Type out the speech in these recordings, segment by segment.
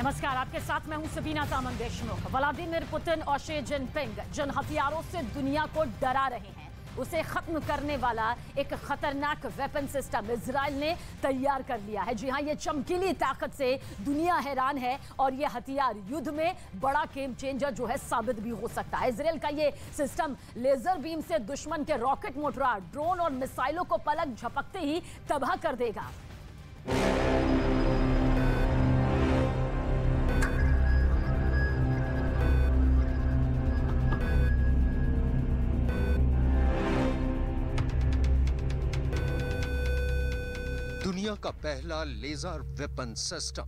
नमस्कार, आपके साथ मैं हूं सबीना तामंग देशमुख। व्लादिमीर पुतिन और शी जिनपिंग जिन हथियारों से दुनिया को डरा रहे हैं, उसे खत्म करने वाला एक खतरनाक वेपन सिस्टम इजराइल ने तैयार कर लिया है। जी हां, ये चमकीली ताकत से दुनिया हैरान है और ये हथियार युद्ध में बड़ा गेम चेंजर जो है साबित भी हो सकता है। इजराइल का ये सिस्टम लेजर बीम से दुश्मन के रॉकेट, मोटरार, ड्रोन और मिसाइलों को पलक झपकते ही तबाह कर देगा। दुनिया का पहला लेजर वेपन सिस्टम।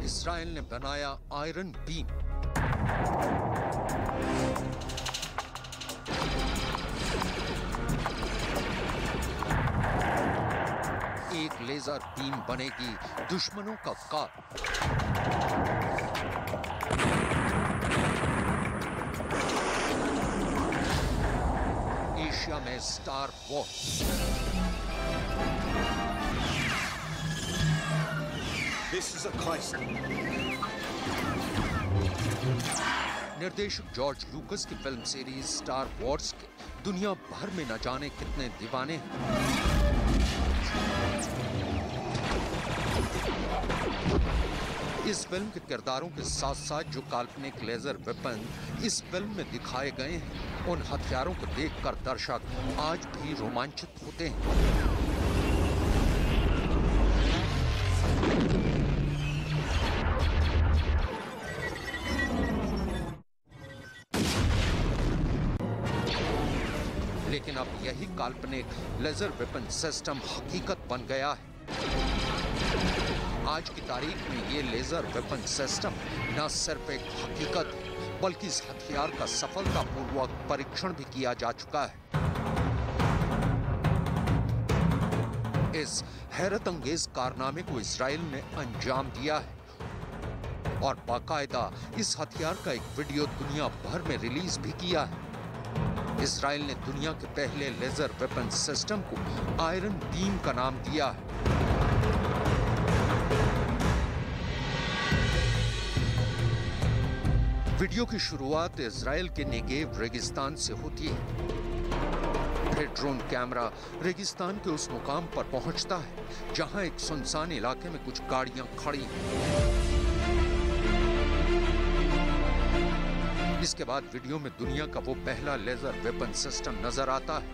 इजराइल ने बनाया आयरन बीम। एक लेजर बीम बनेगी दुश्मनों का काल। एशिया में star Wars. This is a crisis. निर्देशक जॉर्ज लूकस की फिल्म सीरीज स्टार वॉर्स के दुनिया भर में न जाने कितने दीवाने हैं। इस फिल्म के किरदारों के साथ साथ जो काल्पनिक लेजर वेपन इस फिल्म में दिखाए गए हैं, उन हथियारों को देखकर दर्शक आज भी रोमांचित होते हैं। लेकिन अब यही काल्पनिक लेजर वेपन सिस्टम हकीकत बन गया है। आज की तारीख में ये लेजर वेपन सिस्टम न सिर्फ एक हकीकत है, बल्कि इस हथियार का सफलतापूर्वक परीक्षण भी किया जा चुका है। इस हैरत अंगेज कारनामे को इजराइल ने अंजाम दिया है और बाकायदा इस हथियार का एक वीडियो दुनिया भर में रिलीज भी किया है। इजराइल ने दुनिया के पहले लेजर वेपन सिस्टम को आयरन बीम का नाम दिया है। वीडियो की शुरुआत इजराइल के नेगेव रेगिस्तान से होती है। फिर ड्रोन कैमरा रेगिस्तान के उस मुकाम पर पहुंचता है जहां एक सुनसान इलाके में कुछ गाड़ियां खड़ी हैं। इसके बाद वीडियो में दुनिया का वो पहला लेजर वेपन सिस्टम नजर आता है।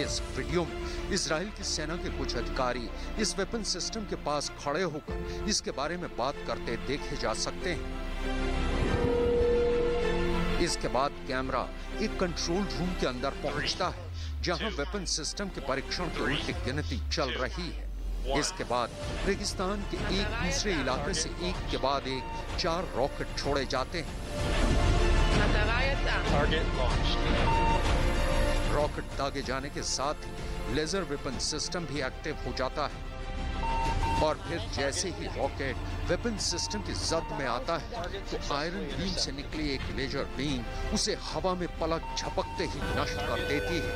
इस वीडियो में इजराइल की सेना के कुछ अधिकारी इस वेपन सिस्टम के पास खड़े होकर इसके बारे में बात करते देखे जा सकते हैं। इसके बाद कैमरा एक कंट्रोल रूम के अंदर पहुंचता है जहां वेपन सिस्टम के परीक्षण की उल्टी गिनती चल रही है। इसके बाद रेगिस्तान के एक दूसरे इलाके से एक के बाद एक 4 रॉकेट छोड़े जाते हैं। रॉकेट दागे जाने के साथ ही लेजर वेपन सिस्टम भी एक्टिव हो जाता है और फिर जैसे ही रॉकेट वेपन सिस्टम की जद में आता है तो आयरन बीम से निकली एक लेजर बीम उसे हवा में पलक झपकते ही नष्ट कर देती है।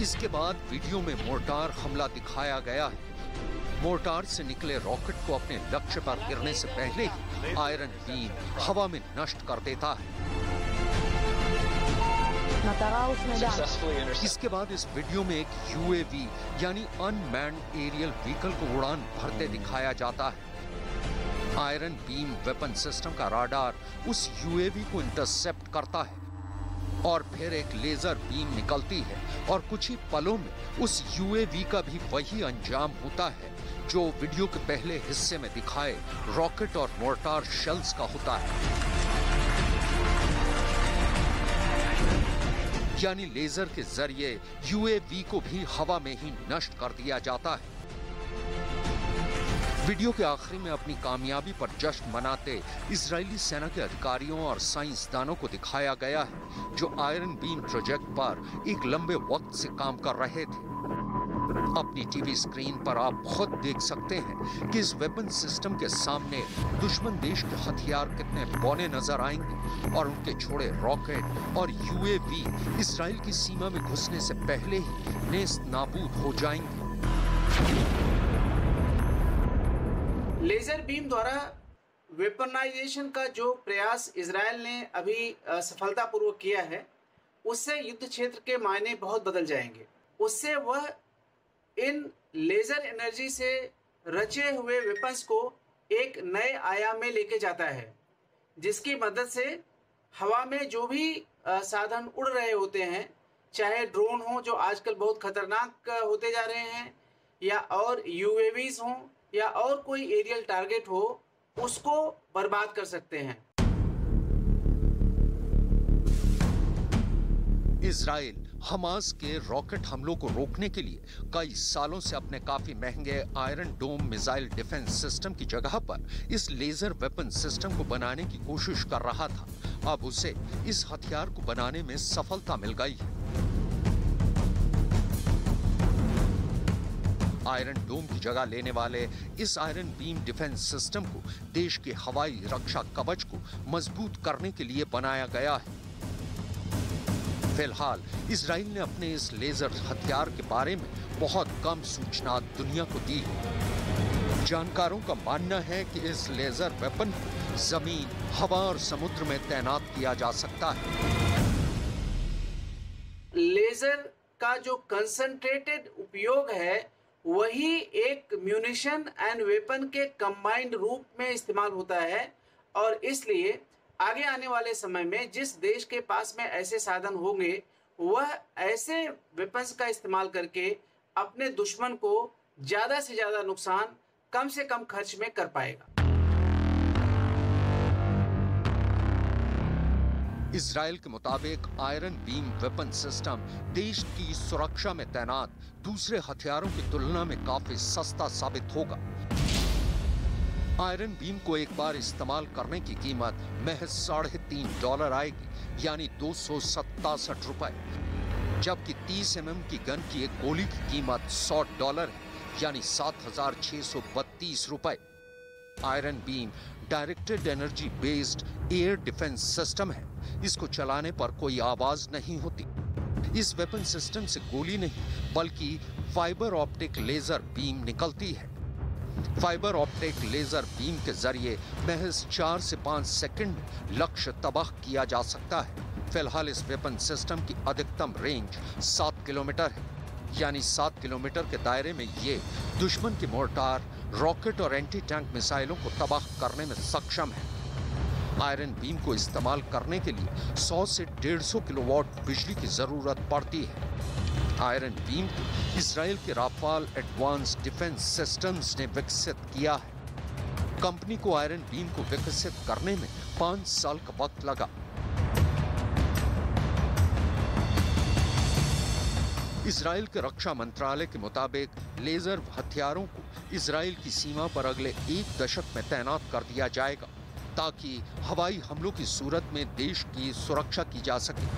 इसके बाद वीडियो में मोर्टार हमला दिखाया गया है। मोर्टार से निकले रॉकेट को अपने लक्ष्य पर गिरने से पहले ही आयरन बीम हवा में नष्ट कर देता है। इसके बाद इस वीडियो में एक यूएवी यानी अनमैन्ड एरियल व्हीकल को उड़ान भरते दिखाया जाता है। आयरन बीम वेपन सिस्टम का राडार उस यूएवी को इंटरसेप्ट करता है और फिर एक लेजर बीम निकलती है और कुछ ही पलों में उस यूएवी का भी वही अंजाम होता है जो वीडियो के पहले हिस्से में दिखाए रॉकेट और मोर्टार शेल्स का होता है। यानी लेजर के जरिए यूएवी को भी हवा में ही नष्ट कर दिया जाता है। वीडियो के आखिरी में अपनी कामयाबी पर जश्न मनाते इजरायली सेना के अधिकारियों और साइंसदानों को दिखाया गया है जो आयरन बीम प्रोजेक्ट पर एक लंबे वक्त से काम कर रहे थे। अपनी टीवी स्क्रीन पर आप खुद देख सकते हैं कि इस वेपन सिस्टम के सामने दुश्मन देश के हथियार कितने बौने नजर आएंगे और उनके छोड़े रॉकेट और यूएवी इजराइल की सीमा में घुसने से पहले ही नेस्त नाबूद हो जाएंगे। लेजर बीम द्वारा वेपनाइजेशन का जो प्रयास इजराइल ने अभी सफलतापूर्वक किया है, उससे युद्ध क्षेत्र के मायने बहुत बदल जाएंगे। उससे वह इन लेजर एनर्जी से रचे हुए वेपन्स को एक नए आयाम में लेके जाता है, जिसकी मदद से हवा में जो भी साधन उड़ रहे होते हैं, चाहे ड्रोन हो जो आजकल बहुत खतरनाक होते जा रहे हैं, या और यूएवीज हों, या और कोई एरियल टारगेट हो, उसको बर्बाद कर सकते हैं। इजराइल हमास के रॉकेट हमलों को रोकने के लिए कई सालों से अपने काफी महंगे Iron Dome missile defence system की जगह पर इस लेजर वेपन सिस्टम को बनाने की कोशिश कर रहा था। अब उसे इस हथियार को बनाने में सफलता मिल गई है। आयरन डोम की जगह लेने वाले इस आयरन बीम डिफेंस सिस्टम को देश के हवाई रक्षा कवच को मजबूत करने के लिए बनाया गया है। फिलहाल इजराइल ने अपने इस लेजर हथियार के बारे में बहुत कम सूचना दुनिया को दी है। जानकारों का मानना है कि इस लेजर वेपन को जमीन, हवा और समुद्र में तैनात किया जा सकता है। लेजर का जो कंसंट्रेटेड उपयोग है, वही एक म्यूनिशन एंड वेपन के कंबाइंड रूप में इस्तेमाल होता है, और इसलिए आगे आने वाले समय में जिस देश के पास में ऐसे साधन होंगे, वह ऐसे वेपन्स का इस्तेमाल करके अपने दुश्मन को ज्यादा से ज्यादा नुकसान कम से कम खर्च में कर पाएगा। इजराइल के मुताबिक आयरन बीम वेपन सिस्टम देश की सुरक्षा में तैनात दूसरे हथियारों की तुलना में काफी सस्ता साबित होगा। आयरन बीम को एक बार इस्तेमाल करने की कीमत महज $3.5 आएगी, यानी 267 रुपए, जबकि 30 mm की गन की एक गोली की कीमत $100 है, यानी 7,632 रुपए। Iron beam directed energy based air defence system है। इसको चलाने पर कोई आवाज नहीं होती। इस वेपन सिस्टम से गोली नहीं, बल्कि फाइबर ऑप्टिक लेजर बीम निकलती है। फाइबर ऑप्टिक लेजर बीम के जरिए महज 4 से 5 सेकंड में लक्ष्य तबाह किया जा सकता है। फिलहाल इस वेपन सिस्टम की अधिकतम रेंज 7 किलोमीटर है, यानी 7 किलोमीटर के दायरे में ये दुश्मन के मोर्टार, रॉकेट और एंटी टैंक मिसाइलों को तबाह करने में सक्षम है। आयरन बीम को इस्तेमाल करने के लिए 100 से 150 किलोवाट बिजली की जरूरत पड़ती है। आयरन बीम को इजराइल के राफाल एडवांस डिफेंस सिस्टम्स ने विकसित किया है। कंपनी को आयरन बीम को विकसित करने में 5 साल का वक्त लगा। इजराइल के रक्षा मंत्रालय के मुताबिक लेजर हथियारों को इजराइल की सीमा पर अगले 1 दशक में तैनात कर दिया जाएगा, ताकि हवाई हमलों की सूरत में देश की सुरक्षा की जा सके।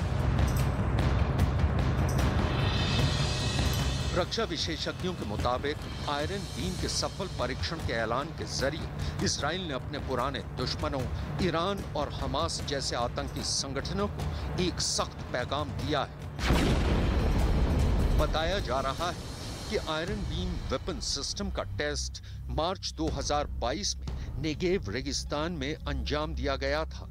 रक्षा विशेषज्ञों के मुताबिक आयरन बीम के सफल परीक्षण के ऐलान के जरिए इजराइल ने अपने पुराने दुश्मनों ईरान और हमास जैसे आतंकी संगठनों को एक सख्त पैगाम दिया है। बताया जा रहा है कि आयरन बीम वेपन सिस्टम का टेस्ट मार्च 2022 में नेगेव रेगिस्तान में अंजाम दिया गया था,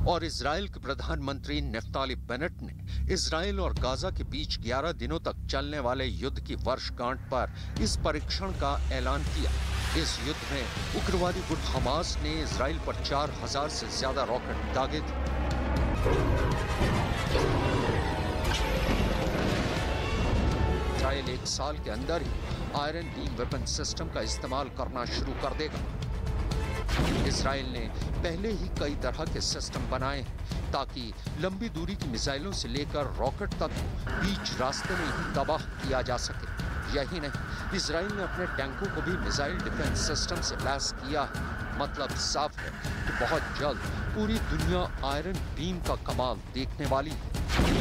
और इजराइल के प्रधानमंत्री नेफ्ताली बेनेट ने इजराइल और गाजा के बीच 11 दिनों तक चलने वाले युद्ध की वर्षगांठ पर इस परीक्षण का ऐलान किया। इस युद्ध में उग्रवादी गुट हमास ने इजराइल पर 4000 से ज्यादा रॉकेट दागे थे। इजराइल 1 साल के अंदर ही आयरन बीम वेपन सिस्टम का इस्तेमाल करना शुरू कर देगा। इजराइल ने पहले ही कई तरह के सिस्टम बनाए हैं, ताकि लंबी दूरी की मिसाइलों से लेकर रॉकेट तक बीच रास्ते में ही तबाह किया जा सके। यही नहीं, इजराइल ने अपने टैंकों को भी मिसाइल डिफेंस सिस्टम से लैस किया है। मतलब साफ है कि बहुत जल्द पूरी दुनिया आयरन बीम का कमाल देखने वाली है।